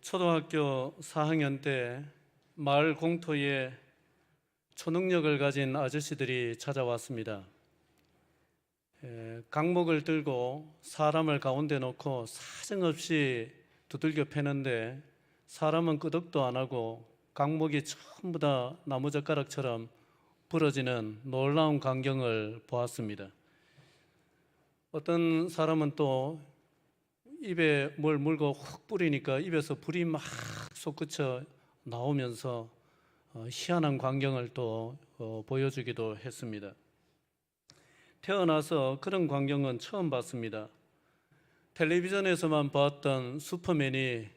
초등학교 4학년 때 마을 공터에 초능력을 가진 아저씨들이 찾아왔습니다. 강목을 들고 사람을 가운데 놓고 사정없이 두들겨 패는데 사람은 끄덕도 안 하고 강목이 전부 다 나무젓가락처럼 부러지는 놀라운 광경을 보았습니다. 어떤 사람은 또 입에 뭘 물고 훅 뿌리니까 입에서 불이 막 솟구쳐 나오면서 희한한 광경을 또 보여주기도 했습니다. 태어나서 그런 광경은 처음 봤습니다. 텔레비전에서만 봤던 슈퍼맨이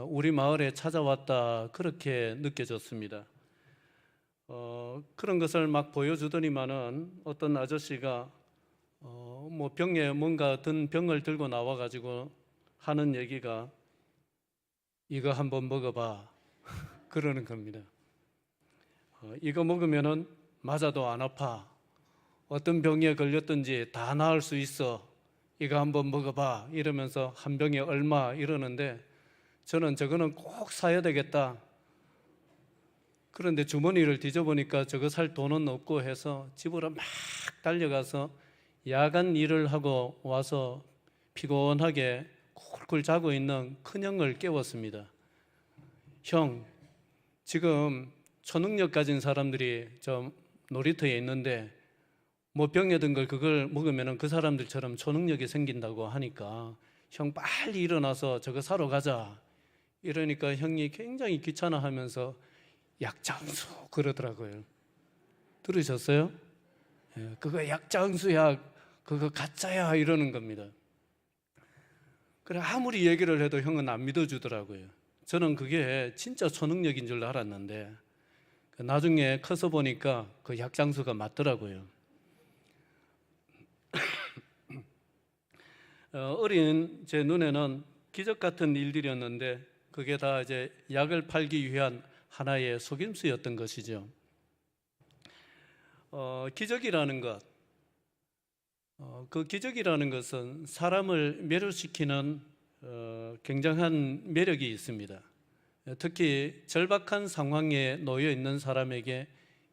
우리 마을에 찾아왔다, 그렇게 느껴졌습니다. 그런 것을 막 보여주더니만은 어떤 아저씨가 병에 뭔가 든 병을 들고 나와가지고 하는 얘기가 이거 한번 먹어봐 그러는 겁니다. 이거 먹으면은 맞아도 안 아파. 어떤 병에 걸렸든지 다 나을 수 있어. 이거 한번 먹어봐 이러면서 한 병에 얼마 이러는데 저는 저거는 꼭 사야 되겠다. 그런데 주머니를 뒤져보니까 저거 살 돈은 없고 해서 집으로 막 달려가서 야간 일을 하고 와서 피곤하게 쿨쿨 자고 있는 큰형을 깨웠습니다. 형, 지금 초능력 가진 사람들이 저 놀이터에 있는데 병에 든 걸 그걸 먹으면 그 사람들처럼 초능력이 생긴다고 하니까 형 빨리 일어나서 저거 사러 가자. 이러니까 형이 굉장히 귀찮아하면서 약장수 그러더라고요. 들으셨어요? 그거 약장수야, 그거 가짜야 이러는 겁니다. 그래 아무리 얘기를 해도 형은 안 믿어주더라고요. 저는 그게 진짜 초능력인 줄 알았는데 나중에 커서 보니까 그 약장수가 맞더라고요. 어린 제 눈에는 기적 같은 일들이었는데 그게 다 이제 약을 팔기 위한 하나의 속임수였던 것이죠. 기적이라는 것, 그 기적이라는 것은 사람을 매료시키는 굉장한 매력이 있습니다. 특히 절박한 상황에 놓여 있는 사람에게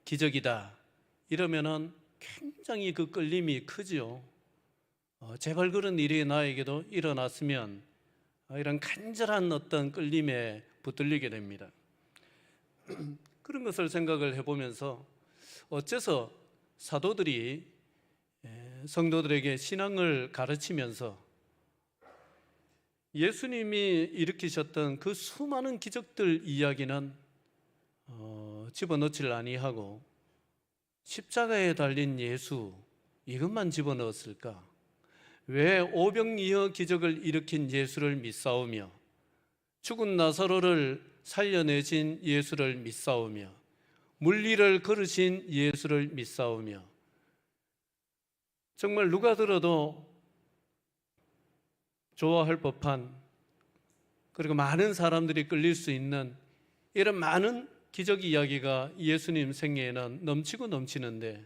기적이다 이러면은 굉장히 그 끌림이 크죠. 제발 그런 일이 나에게도 일어났으면 이런 간절한 어떤 끌림에 붙들리게 됩니다. 그런 것을 생각을 해보면서 어째서 사도들이 성도들에게 신앙을 가르치면서 예수님이 일으키셨던 그 수많은 기적들 이야기는 집어넣질 아니하고 십자가에 달린 예수 이것만 집어넣었을까? 왜 오병이어 기적을 일으킨 예수를 믿사오며 죽은 나사로를 살려내신 예수를 믿사오며 물리를 걸으신 예수를 믿사오며 정말 누가 들어도 좋아할 법한, 그리고 많은 사람들이 끌릴 수 있는 이런 많은 기적 이야기가 예수님 생애에는 넘치고 넘치는데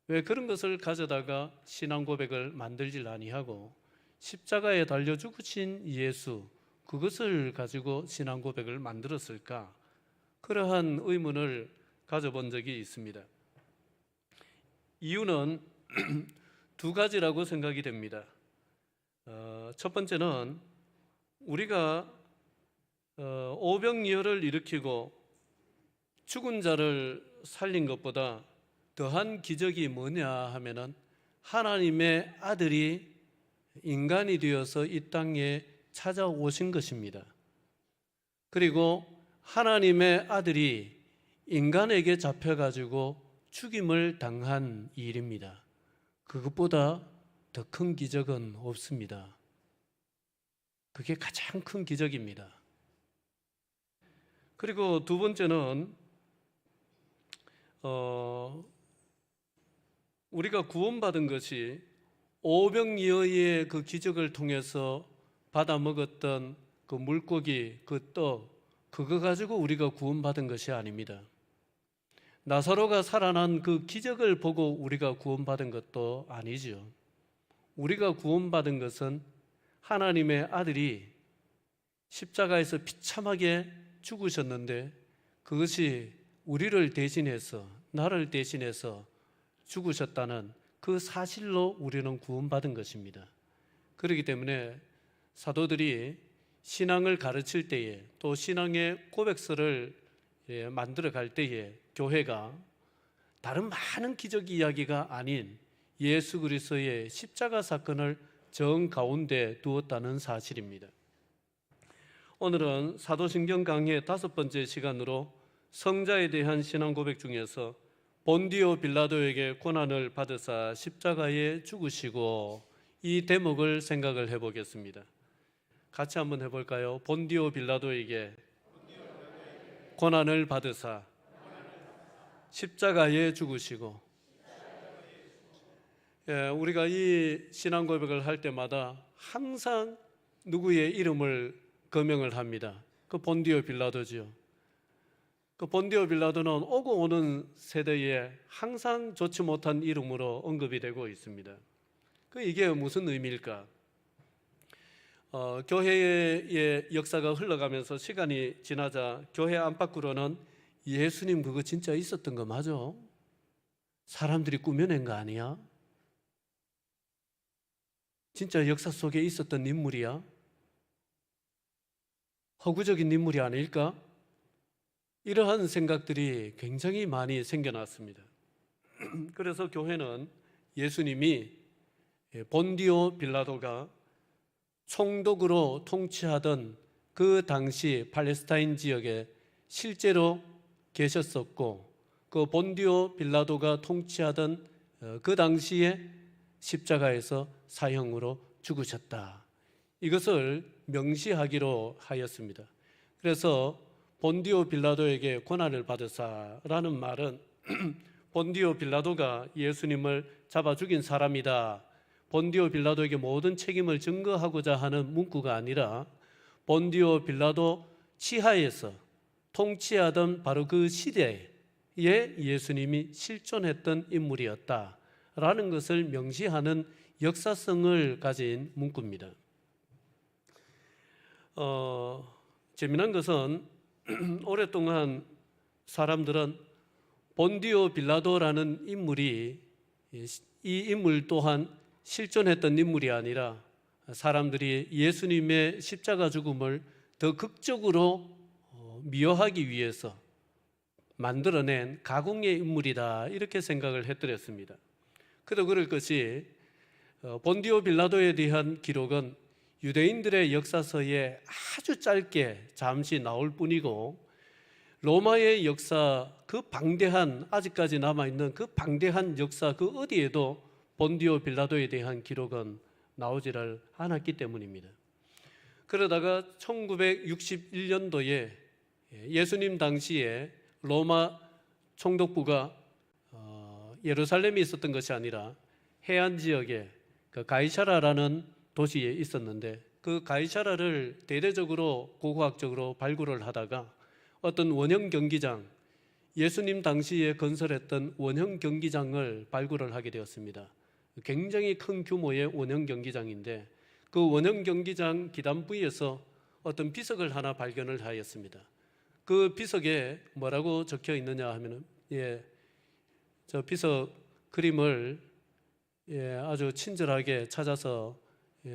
왜 그런 것을 가져다가 신앙 고백을 만들질 아니하고 십자가에 달려 죽으신 예수 그것을 가지고 신앙 고백을 만들었을까? 그러한 의문을 가져본 적이 있습니다. 이유는 두 가지라고 생각이 됩니다. 첫 번째는 우리가 오병이어를 일으키고 죽은 자를 살린 것보다 더한 기적이 뭐냐 하면은 하나님의 아들이 인간이 되어서 이 땅에 찾아오신 것입니다. 그리고 하나님의 아들이 인간에게 잡혀가지고 죽임을 당한 일입니다. 그것보다 더 큰 기적은 없습니다. 그게 가장 큰 기적입니다. 그리고 두 번째는 우리가 구원받은 것이 오병이어의 그 기적을 통해서 받아 먹었던 그 물고기, 그 떡, 그거 가지고 우리가 구원받은 것이 아닙니다. 나사로가 살아난 그 기적을 보고 우리가 구원받은 것도 아니죠. 우리가 구원받은 것은 하나님의 아들이 십자가에서 비참하게 죽으셨는데 그것이 우리를 대신해서, 나를 대신해서 죽으셨다는 그 사실로 우리는 구원받은 것입니다. 그렇기 때문에 사도들이 신앙을 가르칠 때에, 또 신앙의 고백서를 만들어 갈 때에 교회가 다른 많은 기적 이야기가 아닌 예수 그리스도의 십자가 사건을 정 가운데 두었다는 사실입니다. 오늘은 사도신경 강의 5번째 시간으로 성자에 대한 신앙 고백 중에서 본디오 빌라도에게 고난을 받으사 십자가에 죽으시고, 이 대목을 생각을 해보겠습니다. 같이 한번 해볼까요? 본디오 빌라도에게 고난을 받으사 십자가에 죽으시고. 우리가 이 신앙 고백을 할 때마다 항상 누구의 이름을 거명을 합니다. 그 본디오 빌라도죠. 그 본디오 빌라도는 오고 오는 세대에 항상 좋지 못한 이름으로 언급이 되고 있습니다. 이게 무슨 의미일까? 교회의 역사가 흘러가면서 시간이 지나자 교회 안팎으로는 예수님 그거 진짜 있었던 거 맞아? 사람들이 꾸며낸 거 아니야? 진짜 역사 속에 있었던 인물이야? 허구적인 인물이 아닐까? 이러한 생각들이 굉장히 많이 생겨났습니다. 그래서 교회는 예수님이 본디오 빌라도가 총독으로 통치하던 그 당시 팔레스타인 지역에 실제로 계셨었고, 그 본디오 빌라도가 통치하던 그 당시에 십자가에서 사형으로 죽으셨다, 이것을 명시하기로 하였습니다. 그래서 본디오 빌라도에게 고난을 받으사라는 말은 본디오 빌라도가 예수님을 잡아 죽인 사람이다, 본디오 빌라도에게 모든 책임을 증거하고자 하는 문구가 아니라 본디오 빌라도 치하에서 통치하던 바로 그 시대에 예수님이 실존했던 인물이었다라는 것을 명시하는 역사성을 가진 문구입니다. 재미난 것은 오랫동안 사람들은 본디오 빌라도라는 인물이, 이 인물 또한 실존했던 인물이 아니라 사람들이 예수님의 십자가 죽음을 더 극적으로 미화하기 위해서 만들어낸 가공의 인물이다, 이렇게 생각을 해드렸습니다. 그도 그럴 것이 본디오 빌라도에 대한 기록은 유대인들의 역사서에 아주 짧게 잠시 나올 뿐이고, 로마의 역사, 그 방대한, 아직까지 남아있는 그 방대한 역사 그 어디에도 본디오 빌라도에 대한 기록은 나오지를 않았기 때문입니다. 그러다가 1961년도에 예수님 당시에 로마 총독부가 예루살렘에 있었던 것이 아니라 해안 지역에 그 가이사라라는 도시에 있었는데, 그 가이사라를 대대적으로 고고학적으로 발굴을 하다가 어떤 원형 경기장, 예수님 당시에 건설했던 원형 경기장을 발굴을 하게 되었습니다. 굉장히 큰 규모의 원형 경기장인데, 그 원형 경기장 기단부에서 어떤 비석을 하나 발견을 하였습니다. 그 비석에 뭐라고 적혀 있느냐 하면은, 저 비석 그림을 아주 친절하게 찾아서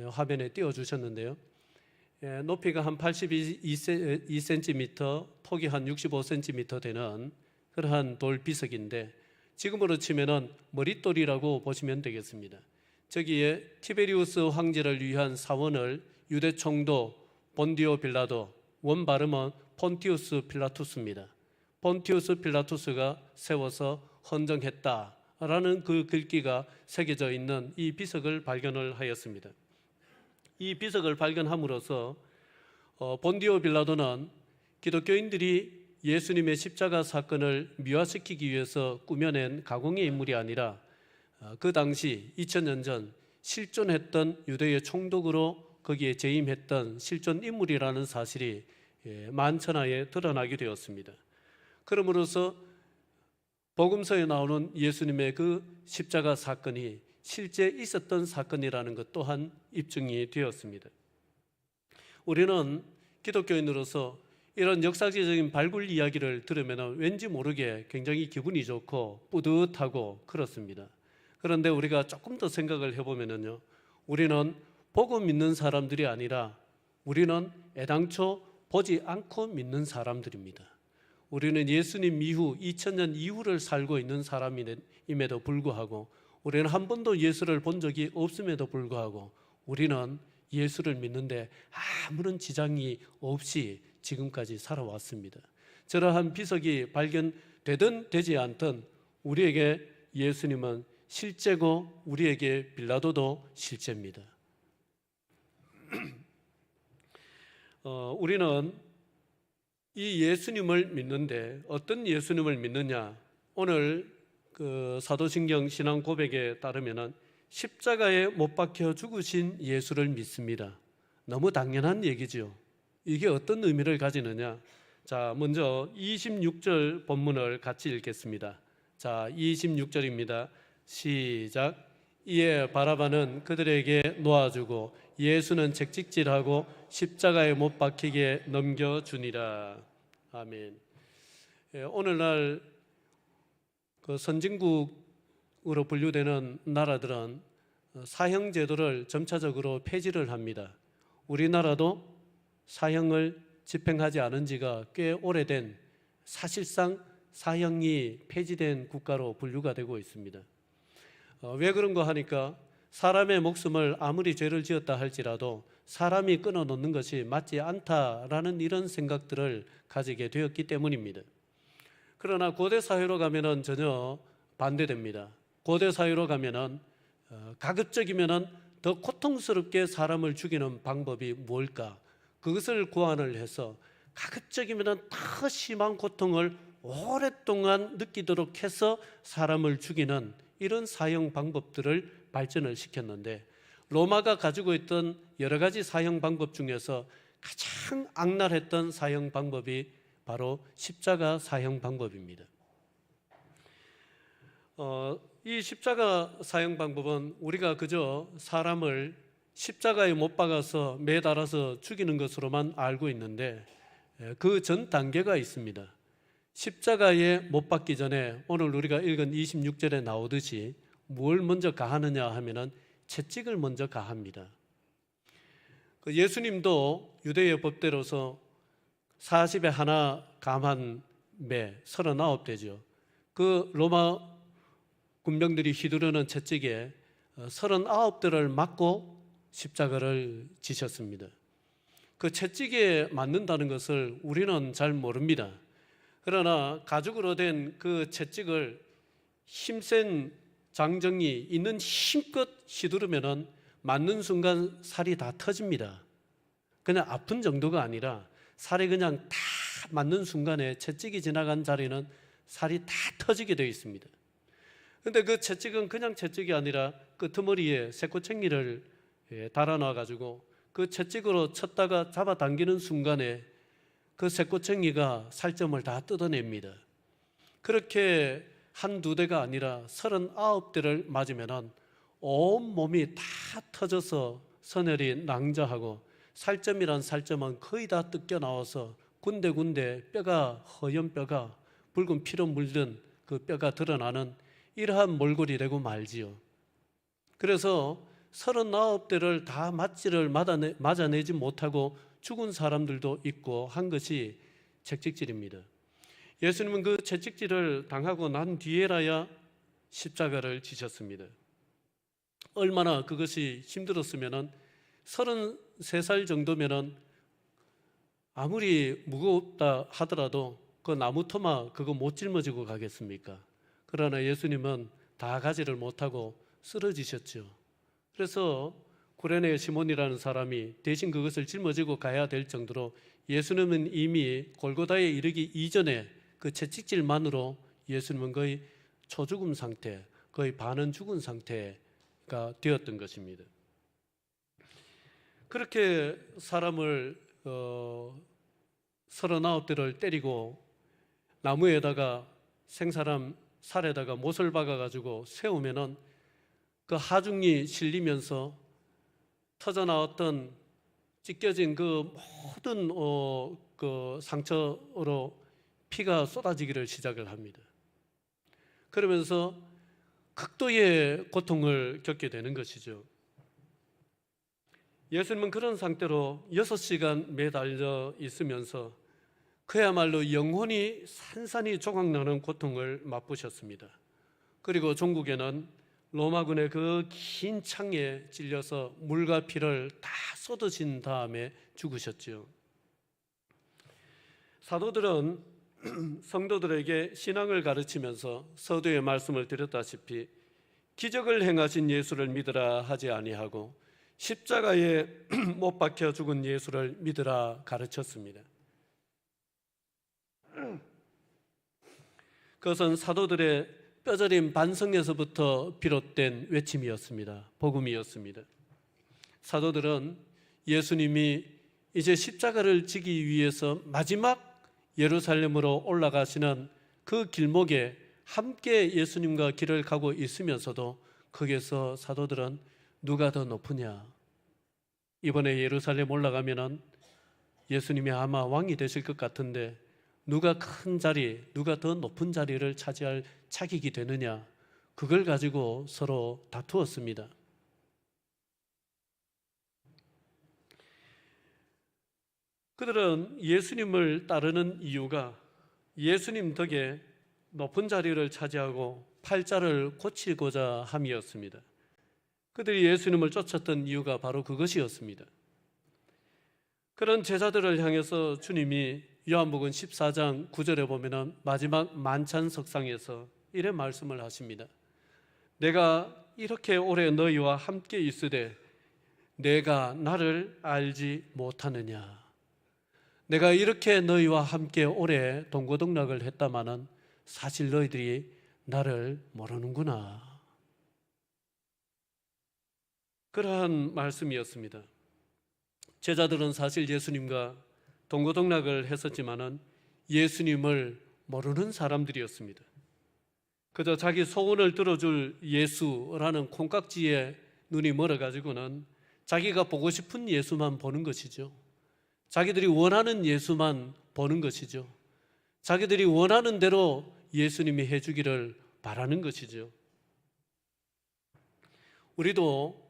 화면에 띄워주셨는데요. 높이가 한 82cm, 폭이 한 65cm 되는 그러한 돌 비석인데, 지금으로 치면은 머릿돌이라고 보시면 되겠습니다. 저기에 티베리우스 황제를 위한 사원을 유대 총독 본디오 빌라도, 원 발음은 폰티우스 필라투스입니다. 폰티우스 필라투스가 세워서 헌정했다라는 그 글귀가 새겨져 있는 이 비석을 발견을 하였습니다. 이 비석을 발견함으로써 본디오 빌라도는 기독교인들이 예수님의 십자가 사건을 미화시키기 위해서 꾸며낸 가공의 인물이 아니라 그 당시 2000년 전 실존했던 유대의 총독으로 거기에 재임했던 실존 인물이라는 사실이 만천하에 드러나게 되었습니다. 그러므로서 복음서에 나오는 예수님의 그 십자가 사건이 실제 있었던 사건이라는 것 또한 입증이 되었습니다. 우리는 기독교인으로서 이런 역사적인 발굴 이야기를 들으면 왠지 모르게 굉장히 기분이 좋고 뿌듯하고 그렇습니다. 그런데 우리가 조금 더 생각을 해보면요, 우리는 보고 믿는 사람들이 아니라 우리는 애당초 보지 않고 믿는 사람들입니다. 우리는 예수님 이후 2000년 이후를 살고 있는 사람임에도 불구하고, 우리는 한 번도 예수를 본 적이 없음에도 불구하고 우리는 예수를 믿는데 아무런 지장이 없이 지금까지 살아왔습니다. 저러한 비석이 발견되든 되지 않든 우리에게 예수님은 실제고 우리에게 빌라도도 실제입니다. 우리는 이 예수님을 믿는데 어떤 예수님을 믿느냐? 오늘 그 사도신경 신앙 고백에 따르면 십자가에 못 박혀 죽으신 예수를 믿습니다. 너무 당연한 얘기죠. 이게 어떤 의미를 가지느냐? 자, 먼저 26절 본문을 같이 읽겠습니다. 자, 26절입니다. 시작. 이에 바라바는 그들에게 놓아주고 예수는 채찍질하고 십자가에 못 박히게 넘겨주니라. 아멘. 오늘날 그 선진국으로 분류되는 나라들은 사형 제도를 점차적으로 폐지를 합니다. 우리나라도 사형을 집행하지 않은 지가 꽤 오래된, 사실상 사형이 폐지된 국가로 분류가 되고 있습니다. 왜 그런가 하니까 사람의 목숨을 아무리 죄를 지었다 할지라도 사람이 끊어놓는 것이 맞지 않다라는 이런 생각들을 가지게 되었기 때문입니다. 그러나 고대 사회로 가면은 전혀 반대됩니다. 고대 사회로 가면은 가급적이면은 더 고통스럽게 사람을 죽이는 방법이 뭘까? 그것을 고안을 해서 가급적이면은 더 심한 고통을 오랫동안 느끼도록 해서 사람을 죽이는 이런 사형 방법들을 발전을 시켰는데, 로마가 가지고 있던 여러 가지 사형 방법 중에서 가장 악랄했던 사형 방법이 바로 십자가 사형 방법입니다. 이 십자가 사형 방법은 우리가 그저 사람을 십자가에 못 박아서 매달아서 죽이는 것으로만 알고 있는데, 그 전 단계가 있습니다. 십자가에 못 박기 전에 오늘 우리가 읽은 26절에 나오듯이 뭘 먼저 가하느냐 하면은 채찍을 먼저 가합니다. 예수님도 유대의 법대로서 40에 하나 감한 매 39대죠. 그 로마 군병들이 휘두르는 채찍에 39대를 맞고 십자가를 지셨습니다. 그 채찍에 맞는다는 것을 우리는 잘 모릅니다. 그러나 가죽으로 된 그 채찍을 힘센 장정이 있는 힘껏 휘두르면은 맞는 순간 살이 다 터집니다. 그냥 아픈 정도가 아니라 살이 그냥 다 맞는 순간에 채찍이 지나간 자리는 살이 다 터지게 되어 있습니다. 그런데 그 채찍은 그냥 채찍이 아니라 끄트머리에 새꼬챙이를 달아놔 가지고 그 채찍으로 쳤다가 잡아당기는 순간에 그 새꼬챙이가 살점을 다 뜯어냅니다. 그렇게 한두 대가 아니라 39대를 맞으면 온 몸이 다 터져서 선혈이 낭자하고 살점이란 살점은 거의 다 뜯겨 나와서 군데군데 뼈가, 허연 뼈가, 붉은 피로 물든 그 뼈가 드러나는 이러한 몰골이 되고 말지요. 그래서 39대를 다 맞아내지 못하고 죽은 사람들도 있고 한 것이 채찍질입니다. 예수님은 그 채찍질을 당하고 난 뒤에라야 십자가를 지셨습니다. 얼마나 그것이 힘들었으면은 33살 정도면은 아무리 무겁다 하더라도 그 나무 토막 그거 못 짊어지고 가겠습니까? 그러나 예수님은 다 가지를 못하고 쓰러지셨죠. 그래서 구레네 시몬이라는 사람이 대신 그것을 짊어지고 가야 될 정도로 예수님은 이미 골고다에 이르기 이전에 그 채찍질만으로 예수님은 거의 초죽음 상태, 거의 반은 죽은 상태가 되었던 것입니다. 그렇게 사람을 39대를 때리고 나무에다가 생사람 살에다가 못을 박아가지고 세우면은 그 하중이 실리면서 터져나왔던 찢겨진 그 모든 그 상처로 피가 쏟아지기를 시작을 합니다. 그러면서 극도의 고통을 겪게 되는 것이죠. 예수님은 그런 상태로 6시간 매달려 있으면서 그야말로 영혼이 산산이 조각나는 고통을 맛보셨습니다. 그리고 종국에는 로마군의 그 긴 창에 찔려서 물과 피를 다 쏟으신 다음에 죽으셨죠. 사도들은 성도들에게 신앙을 가르치면서 서두에 말씀을 드렸다시피 기적을 행하신 예수를 믿으라 하지 아니하고 십자가에 못 박혀 죽은 예수를 믿으라 가르쳤습니다. 그것은 사도들의 뼈저린 반성에서부터 비롯된 외침이었습니다. 복음이었습니다. 사도들은 예수님이 이제 십자가를 지기 위해서 마지막 예루살렘으로 올라가시는 그 길목에 함께 예수님과 길을 가고 있으면서도 거기에서 사도들은 누가 더 높으냐, 이번에 예루살렘 올라가면은 예수님이 아마 왕이 되실 것 같은데 누가 큰 자리, 누가 더 높은 자리를 차지할 차기이 되느냐, 그걸 가지고 서로 다투었습니다. 그들은 예수님을 따르는 이유가 예수님 덕에 높은 자리를 차지하고 팔자를 고치고자 함이었습니다. 그들이 예수님을 쫓았던 이유가 바로 그것이었습니다. 그런 제자들을 향해서 주님이 요한복음 14장 9절에 보면 마지막 만찬석상에서 이래 말씀을 하십니다. 내가 이렇게 오래 너희와 함께 있으되 내가 나를 알지 못하느냐. 내가 이렇게 너희와 함께 오래 동고동락을 했다마는 사실 너희들이 나를 모르는구나. 그러한 말씀이었습니다. 제자들은 사실 예수님과 동고동락을 했었지만은 예수님을 모르는 사람들이었습니다. 그저 자기 소원을 들어줄 예수라는 콩깍지에 눈이 멀어가지고는 자기가 보고 싶은 예수만 보는 것이죠. 자기들이 원하는 예수만 보는 것이죠. 자기들이 원하는 대로 예수님이 해주기를 바라는 것이죠. 우리도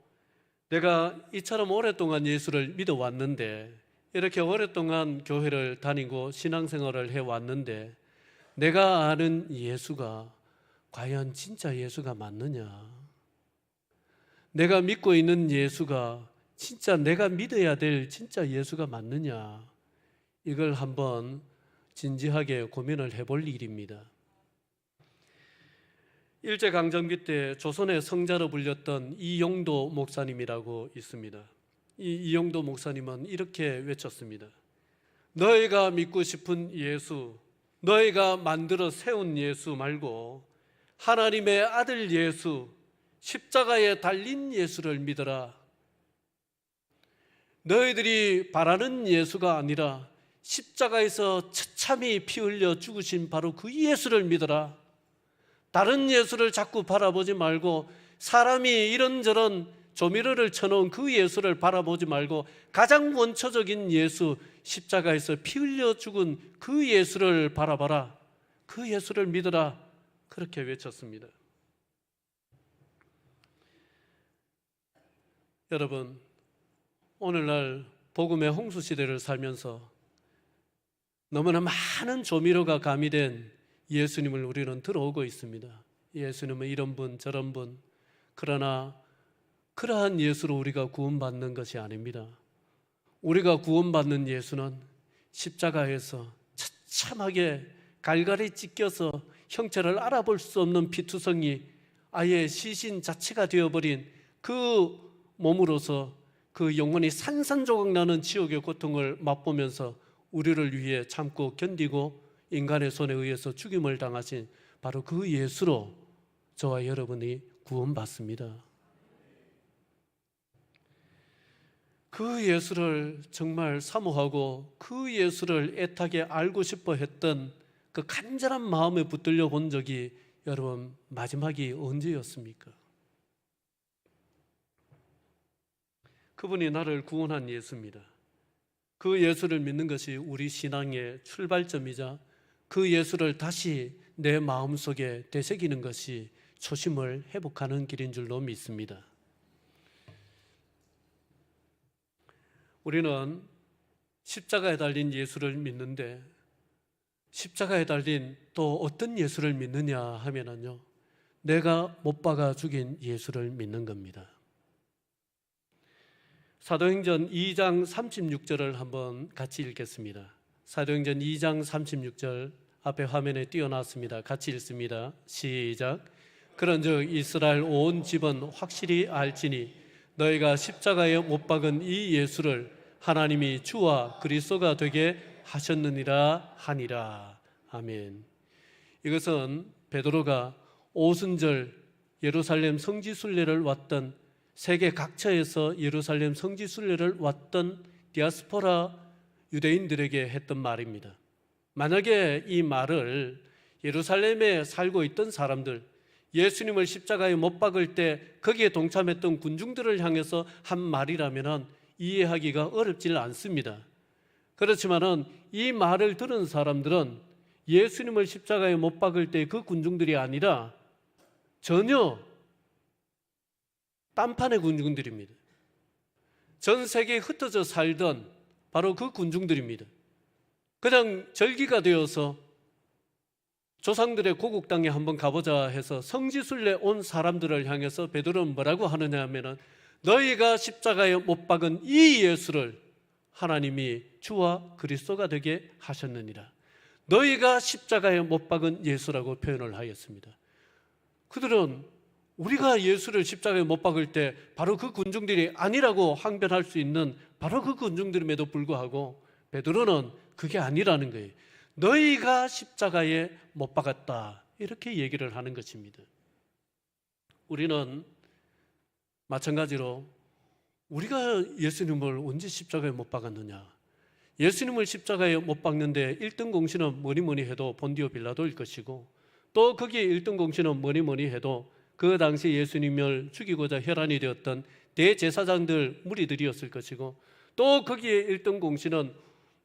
내가 이처럼 오랫동안 예수를 믿어왔는데, 이렇게 오랫동안 교회를 다니고 신앙생활을 해왔는데 내가 아는 예수가 과연 진짜 예수가 맞느냐? 내가 믿고 있는 예수가 진짜 내가 믿어야 될 진짜 예수가 맞느냐? 이걸 한번 진지하게 고민을 해볼 일입니다. 일제강점기 때 조선의 성자로 불렸던 이용도 목사님이라고 있습니다. 이 이용도 목사님은 이렇게 외쳤습니다. 너희가 믿고 싶은 예수, 너희가 만들어 세운 예수 말고 하나님의 아들 예수, 십자가에 달린 예수를 믿어라. 너희들이 바라는 예수가 아니라 십자가에서 처참히 피 흘려 죽으신 바로 그 예수를 믿어라. 다른 예수를 자꾸 바라보지 말고 사람이 이런저런 조미료를 쳐놓은 그 예수를 바라보지 말고 가장 원초적인 예수, 십자가에서 피 흘려 죽은 그 예수를 바라봐라. 그 예수를 믿어라. 그렇게 외쳤습니다. 여러분, 오늘날 복음의 홍수시대를 살면서 너무나 많은 조미료가 가미된 예수님을 우리는 들어오고 있습니다. 예수님은 이런 분 저런 분. 그러나 그러한 예수로 우리가 구원받는 것이 아닙니다. 우리가 구원받는 예수는 십자가에서 처참하게 갈갈이 찢겨서 형체를 알아볼 수 없는 피투성이 아예 시신 자체가 되어버린 그 몸으로서 그 영혼이 산산조각 나는 지옥의 고통을 맛보면서 우리를 위해 참고 견디고 인간의 손에 의해서 죽임을 당하신 바로 그 예수로 저와 여러분이 구원받습니다. 그 예수를 정말 사모하고 그 예수를 애타게 알고 싶어 했던 그 간절한 마음에 붙들려 본 적이 여러분 마지막이 언제였습니까? 그분이 나를 구원한 예수입니다. 그 예수를 믿는 것이 우리 신앙의 출발점이자 그 예수를 다시 내 마음속에 되새기는 것이 초심을 회복하는 길인 줄로 믿습니다. 우리는 십자가에 달린 예수를 믿는데 십자가에 달린 또 어떤 예수를 믿느냐 하면은요, 내가 못 박아 죽인 예수를 믿는 겁니다. 사도행전 2장 36절을 한번 같이 읽겠습니다. 사도행전 2장 36절 앞에 화면에 띄워놨습니다. 같이 읽습니다. 시작. 그런즉 이스라엘 온 집은 확실히 알지니 너희가 십자가에 못 박은 이 예수를 하나님이 주와 그리스도가 되게 하셨느니라 하니라. 아멘. 이것은 베드로가 오순절 예루살렘 성지순례를 왔던, 세계 각처에서 예루살렘 성지순례를 왔던 디아스포라 유대인들에게 했던 말입니다. 만약에 이 말을 예루살렘에 살고 있던 사람들, 예수님을 십자가에 못 박을 때 거기에 동참했던 군중들을 향해서 한 말이라면 이해하기가 어렵지 않습니다. 그렇지만은 이 말을 들은 사람들은 예수님을 십자가에 못 박을 때 그 군중들이 아니라 전혀 딴판의 군중들입니다. 전 세계에 흩어져 살던 바로 그 군중들입니다. 그냥 절기가 되어서 조상들의 고국 땅에 한번 가보자 해서 성지순례 온 사람들을 향해서 베드로는 뭐라고 하느냐 하면은 너희가 십자가에 못 박은 이 예수를 하나님이 주와 그리스도가 되게 하셨느니라. 너희가 십자가에 못 박은 예수라고 표현을 하였습니다. 그들은 우리가 예수를 십자가에 못 박을 때 바로 그 군중들이 아니라고 항변할 수 있는 바로 그 군중들임에도 불구하고 베드로는 그게 아니라는 거예요. 너희가 십자가에 못 박았다, 이렇게 얘기를 하는 것입니다. 우리는 마찬가지로 우리가 예수님을 언제 십자가에 못 박았느냐, 예수님을 십자가에 못 박는데 1등 공신은 뭐니 해도 본디오 빌라도일 것이고, 또 거기에 1등 공신은 뭐니 해도 그 당시 예수님을 죽이고자 혈안이 되었던 대제사장들 무리들이었을 것이고, 또 거기에 1등 공신은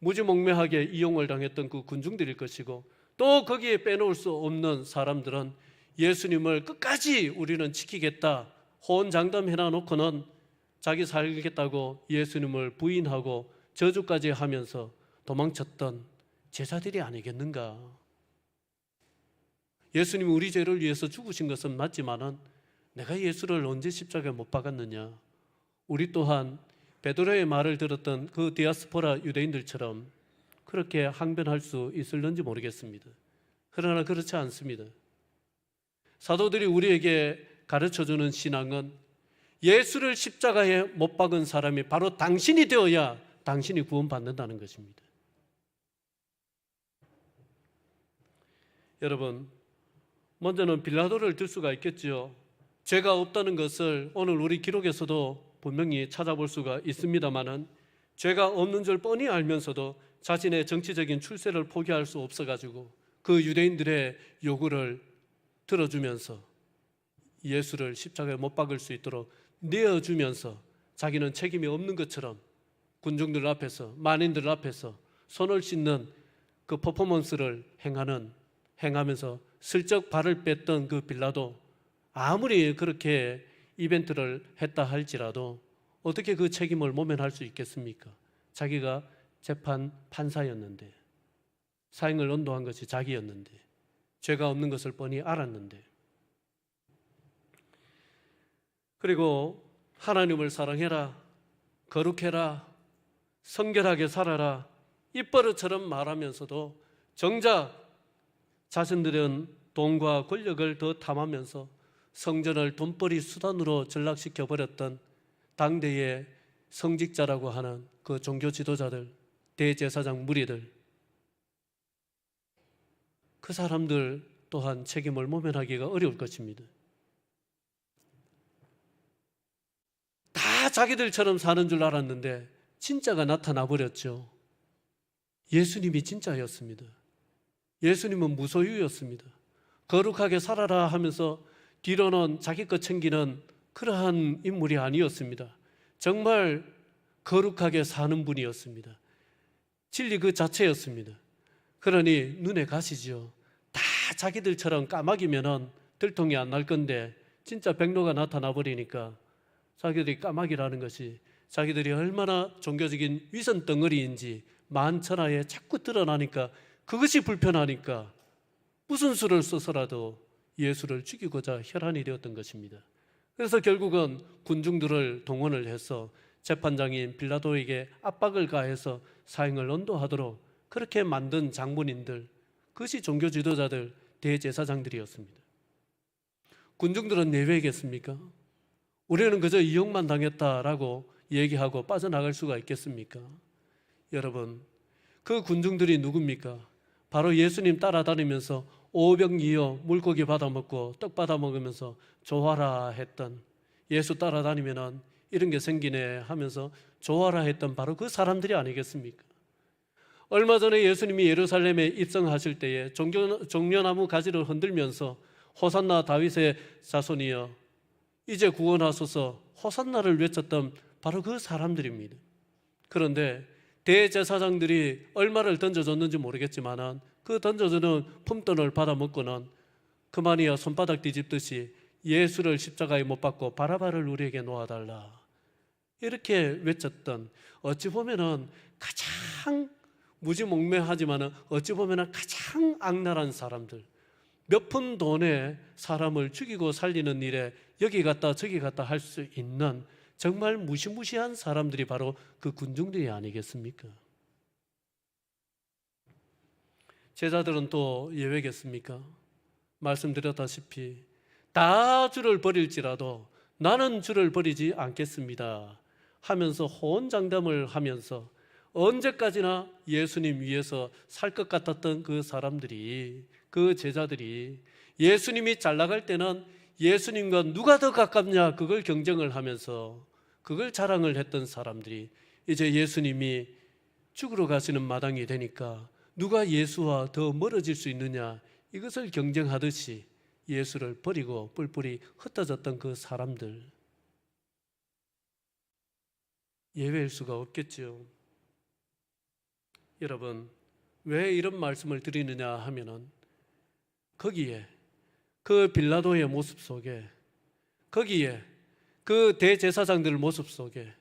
무지몽매하게 이용을 당했던 그 군중들일 것이고, 또 거기에 빼놓을 수 없는 사람들은 예수님을 끝까지 우리는 지키겠다 호언장담해놔놓고는 자기 살겠다고 예수님을 부인하고 저주까지 하면서 도망쳤던 제자들이 아니겠는가. 예수님이 우리 죄를 위해서 죽으신 것은 맞지만은 내가 예수를 언제 십자가에 못 박았느냐. 우리 또한 베드로의 말을 들었던 그 디아스포라 유대인들처럼 그렇게 항변할 수 있을는지 모르겠습니다. 그러나 그렇지 않습니다. 사도들이 우리에게 가르쳐주는 신앙은 예수를 십자가에 못 박은 사람이 바로 당신이 되어야 당신이 구원받는다는 것입니다. 여러분, 먼저는 빌라도를 들 수가 있겠죠. 죄가 없다는 것을 오늘 우리 기록에서도 분명히 찾아볼 수가 있습니다만은 죄가 없는 줄 뻔히 알면서도 자신의 정치적인 출세를 포기할 수 없어가지고 그 유대인들의 요구를 들어주면서 예수를 십자가에 못 박을 수 있도록 내어주면서 자기는 책임이 없는 것처럼 군중들 앞에서, 만인들 앞에서 손을 씻는 그 퍼포먼스를 행하면서 슬쩍 발을 뺐던 그 빌라도, 아무리 그렇게 이벤트를 했다 할지라도 어떻게 그 책임을 모면할 수 있겠습니까? 자기가 재판 판사였는데, 사형을 언도한 것이 자기였는데, 죄가 없는 것을 뻔히 알았는데, 그리고 하나님을 사랑해라, 거룩해라, 성결하게 살아라, 입버릇처럼 말하면서도 정작 자신들은 돈과 권력을 더 탐하면서 성전을 돈벌이 수단으로 전락시켜버렸던 당대의 성직자라고 하는 그 종교 지도자들, 대제사장 무리들, 그 사람들 또한 책임을 모면하기가 어려울 것입니다. 다 자기들처럼 사는 줄 알았는데 진짜가 나타나 버렸죠. 예수님이 진짜였습니다. 예수님은 무소유였습니다. 거룩하게 살아라 하면서 뒤로는 자기 것 챙기는 그러한 인물이 아니었습니다. 정말 거룩하게 사는 분이었습니다. 진리 그 자체였습니다. 그러니 눈에 가시죠. 다 자기들처럼 까마귀면은 들통이 안 날 건데 진짜 백로가 나타나 버리니까 자기들이 까마귀라는 것이 자기들이 얼마나 종교적인 위선 덩어리인지 만천하에 자꾸 드러나니까 그것이 불편하니까 무슨 수를 써서라도 예수를 죽이고자 혈안이 되었던 것입니다. 그래서 결국은 군중들을 동원을 해서 재판장인 빌라도에게 압박을 가해서 사형을 언도하도록 그렇게 만든 장본인들, 그것이 종교 지도자들, 대제사장들이었습니다. 군중들은 예외겠습니까? 우리는 그저 이용만 당했다라고 얘기하고 빠져나갈 수가 있겠습니까? 여러분, 그 군중들이 누굽니까? 바로 예수님 따라다니면서 오병이어 물고기 받아먹고 떡 받아먹으면서 좋아라 했던, 예수 따라다니면 이런 게 생기네 하면서 좋아라 했던 바로 그 사람들이 아니겠습니까? 얼마 전에 예수님이 예루살렘에 입성하실 때에 종려나무 가지를 흔들면서 호산나 다윗의 자손이여 이제 구원하소서 호산나를 외쳤던 바로 그 사람들입니다. 그런데 대제사장들이 얼마를 던져줬는지 모르겠지만 그 던져주는 품돈을 받아먹고는 그만이야 손바닥 뒤집듯이 예수를 십자가에 못 박고 바라바를 우리에게 놓아달라 이렇게 외쳤던, 어찌 보면은 가장 무지몽매하지만 어찌 보면은 가장 악랄한 사람들, 몇 푼 돈에 사람을 죽이고 살리는 일에 여기 갔다 저기 갔다 할 수 있는 정말 무시무시한 사람들이 바로 그 군중들이 아니겠습니까? 제자들은 또 예외겠습니까? 말씀드렸다시피 다 주를 버릴지라도 나는 주를 버리지 않겠습니다 하면서 호언장담을 하면서 언제까지나 예수님 위해서 살 것 같았던 그 사람들이, 그 제자들이 예수님이 잘 나갈 때는 예수님과 누가 더 가깝냐 그걸 경쟁을 하면서 그걸 자랑을 했던 사람들이 이제 예수님이 죽으러 가시는 마당이 되니까 누가 예수와 더 멀어질 수 있느냐 이것을 경쟁하듯이 예수를 버리고 뿔뿔이 흩어졌던 그 사람들, 예외일 수가 없겠죠. 여러분, 왜 이런 말씀을 드리느냐 하면은 거기에 그 빌라도의 모습 속에, 거기에 그 대제사장들 모습 속에,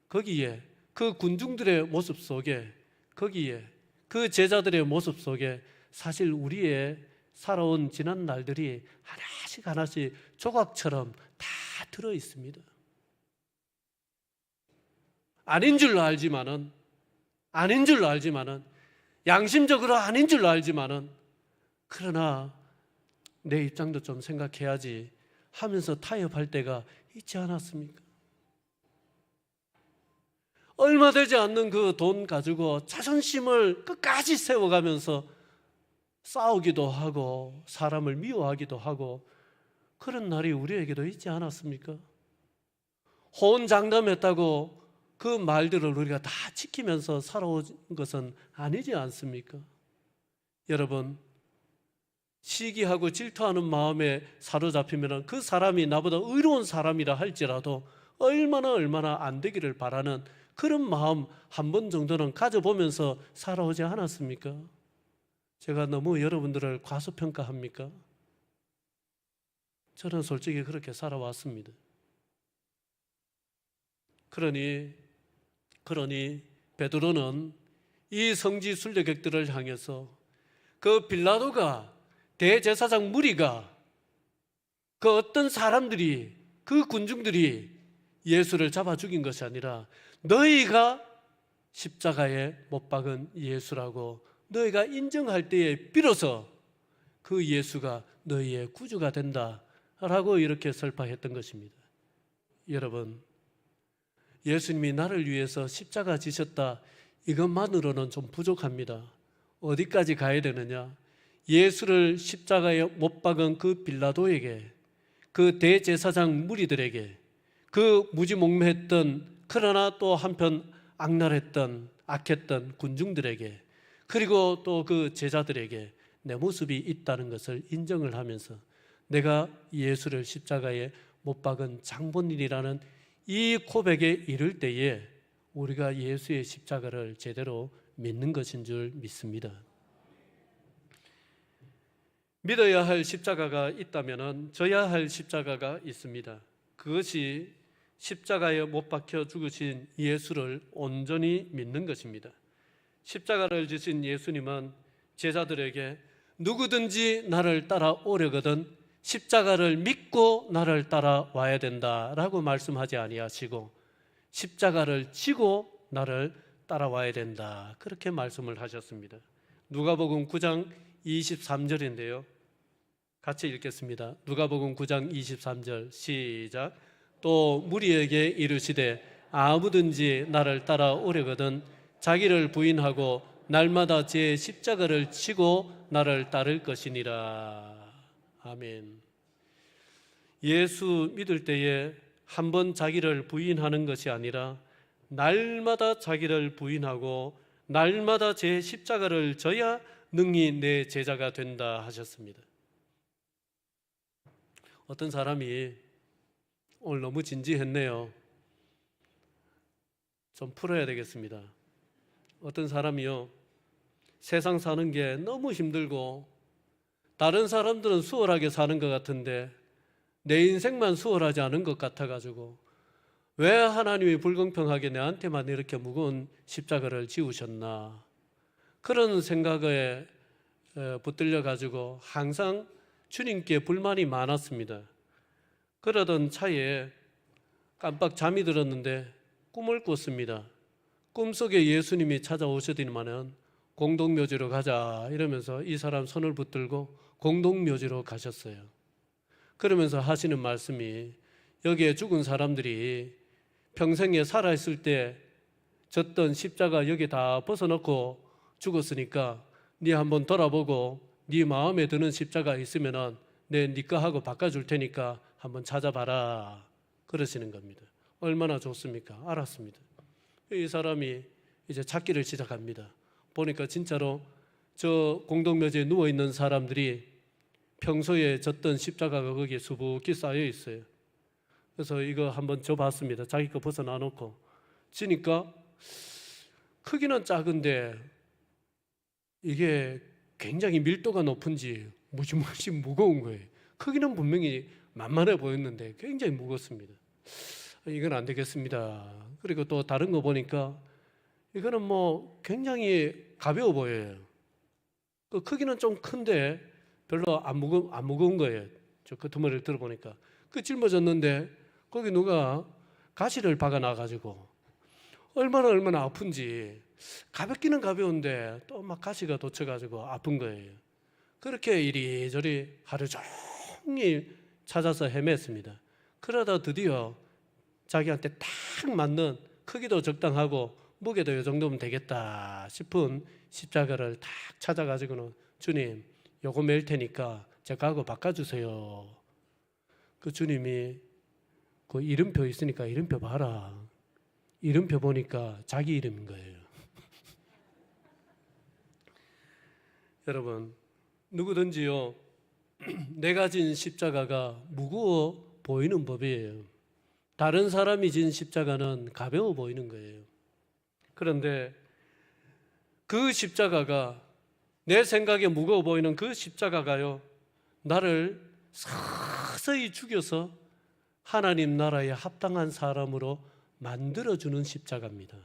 거기에 그 군중들의 모습 속에, 거기에 그 제자들의 모습 속에 사실 우리의 살아온 지난 날들이 하나씩 하나씩 조각처럼 다 들어 있습니다. 아닌 줄로 알지만은, 아닌 줄로 알지만은, 양심적으로 아닌 줄로 알지만은, 그러나 내 입장도 좀 생각해야지 하면서 타협할 때가 있지 않았습니까? 얼마 되지 않는 그 돈 가지고 자존심을 끝까지 세워가면서 싸우기도 하고 사람을 미워하기도 하고 그런 날이 우리에게도 있지 않았습니까? 호언장담했다고 그 말들을 우리가 다 지키면서 살아온 것은 아니지 않습니까? 여러분, 시기하고 질투하는 마음에 사로잡히면 그 사람이 나보다 의로운 사람이라 할지라도 얼마나 안 되기를 바라는 그런 마음 한 번 정도는 가져보면서 살아오지 않았습니까? 제가 너무 여러분들을 과소평가합니까? 저는 솔직히 그렇게 살아왔습니다. 그러니 베드로는 이 성지 순례객들을 향해서 그 빌라도가, 대제사장 무리가, 그 어떤 사람들이, 그 군중들이 예수를 잡아 죽인 것이 아니라 너희가 십자가에 못 박은 예수라고 너희가 인정할 때에 비로소 그 예수가 너희의 구주가 된다라고 이렇게 설파했던 것입니다. 여러분, 예수님이 나를 위해서 십자가 지셨다 이것만으로는 좀 부족합니다. 어디까지 가야 되느냐? 예수를 십자가에 못 박은 그 빌라도에게, 그 대제사장 무리들에게, 그 무지몽매했던 그러나 또 한편 악랄했던 악했던 군중들에게, 그리고 또 그 제자들에게 내 모습이 있다는 것을 인정을 하면서 내가 예수를 십자가에 못 박은 장본인이라는 이 고백에 이를 때에 우리가 예수의 십자가를 제대로 믿는 것인 줄 믿습니다. 믿어야 할 십자가가 있다면 져야 할 십자가가 있습니다. 그것이 십자가에 못 박혀 죽으신 예수를 온전히 믿는 것입니다. 십자가를 지신 예수님은 제자들에게 누구든지 나를 따라오려거든 십자가를 믿고 나를 따라와야 된다라고 말씀하지 아니하시고 십자가를 지고 나를 따라와야 된다, 그렇게 말씀을 하셨습니다. 누가복음 9장 23절인데요. 같이 읽겠습니다. 누가복음 9장 23절 시작. 또 무리에게 이르시되 아무든지 나를 따라오려거든 자기를 부인하고 날마다 제 십자가를 지고 나를 따를 것이니라. 아멘. 예수 믿을 때에 한 번 자기를 부인하는 것이 아니라 날마다 자기를 부인하고 날마다 제 십자가를 져야 능히 내 제자가 된다 하셨습니다. 어떤 사람이 오늘 너무 진지했네요. 좀 풀어야 되겠습니다. 어떤 사람이요, 세상 사는 게 너무 힘들고 다른 사람들은 수월하게 사는 것 같은데 내 인생만 수월하지 않은 것 같아가지고 왜 하나님이 불공평하게 내한테만 이렇게 무거운 십자가를 지우셨나, 그런 생각에 붙들려 가지고 항상 주님께 불만이 많았습니다. 그러던 차에 깜빡 잠이 들었는데 꿈을 꿨습니다. 꿈속에 예수님이 찾아오시더니만은 공동묘지로 가자 이러면서 이 사람 손을 붙들고 공동묘지로 가셨어요. 그러면서 하시는 말씀이, 여기에 죽은 사람들이 평생에 살아있을 때 졌던 십자가 여기 다 벗어놓고 죽었으니까 네 한번 돌아보고 네 마음에 드는 십자가 있으면은 네 거 하고 바꿔줄 테니까 한번 찾아봐라, 그러시는 겁니다. 얼마나 좋습니까? 알았습니다. 이 사람이 이제 찾기를 시작합니다. 보니까 진짜로 저 공동묘지에 누워있는 사람들이 평소에 졌던 십자가가 거기에 수북히 쌓여 있어요. 그래서 이거 한번 져봤습니다. 자기 거 벗어나놓고 지니까 크기는 작은데 이게 굉장히 밀도가 높은지 무지무지 무거운 거예요. 크기는 분명히 만만해 보였는데 굉장히 무겁습니다. 이건 안 되겠습니다. 그리고 또 다른 거 보니까 이거는 뭐 굉장히 가벼워 보여요. 그 크기는 좀 큰데 별로 안 무거운 거예요. 저 끄트머리를 들어보니까 그 짊어졌는데 거기 누가 가시를 박아놔가지고 얼마나 아픈지, 가볍기는 가벼운데 또 막 가시가 돋쳐가지고 아픈 거예요. 그렇게 이리저리 하루 종일 찾아서 헤맸습니다. 그러다 드디어 자기한테 딱 맞는, 크기도 적당하고 무게도 이 정도면 되겠다 싶은 십자가를 딱 찾아가지고는 주님 요거 매일 테니까 제가 하고 바꿔주세요. 그 주님이 그 이름표 있으니까 이름표 봐라. 이름표 보니까 자기 이름인 거예요. 여러분, 누구든지요 내가 진 십자가가 무거워 보이는 법이에요. 다른 사람이 진 십자가는 가벼워 보이는 거예요. 그런데 그 십자가가, 내 생각에 무거워 보이는 그 십자가가요, 나를 서서히 죽여서 하나님 나라에 합당한 사람으로 만들어주는 십자가입니다.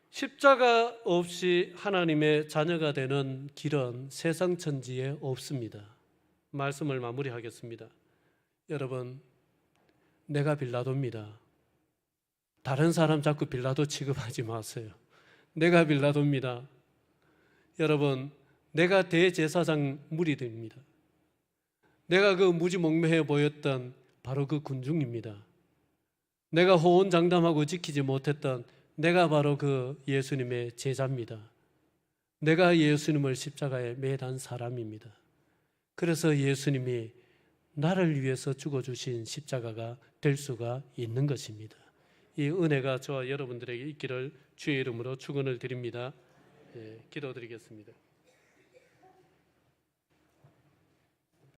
십자가 없이 하나님의 자녀가 되는 길은 세상 천지에 없습니다. 말씀을 마무리하겠습니다. 여러분, 내가 빌라도입니다. 다른 사람 자꾸 빌라도 취급하지 마세요. 내가 빌라도입니다. 여러분, 내가 대제사장 무리들입니다. 내가 그 무지몽매해 보였던 바로 그 군중입니다. 내가 호언장담하고 지키지 못했던 내가 바로 그 예수님의 제자입니다. 내가 예수님을 십자가에 매단 사람입니다. 그래서 예수님이 나를 위해서 죽어주신 십자가가 될 수가 있는 것입니다. 이 은혜가 저와 여러분들에게 있기를 주의 이름으로 축원을 드립니다. 기도드리겠습니다.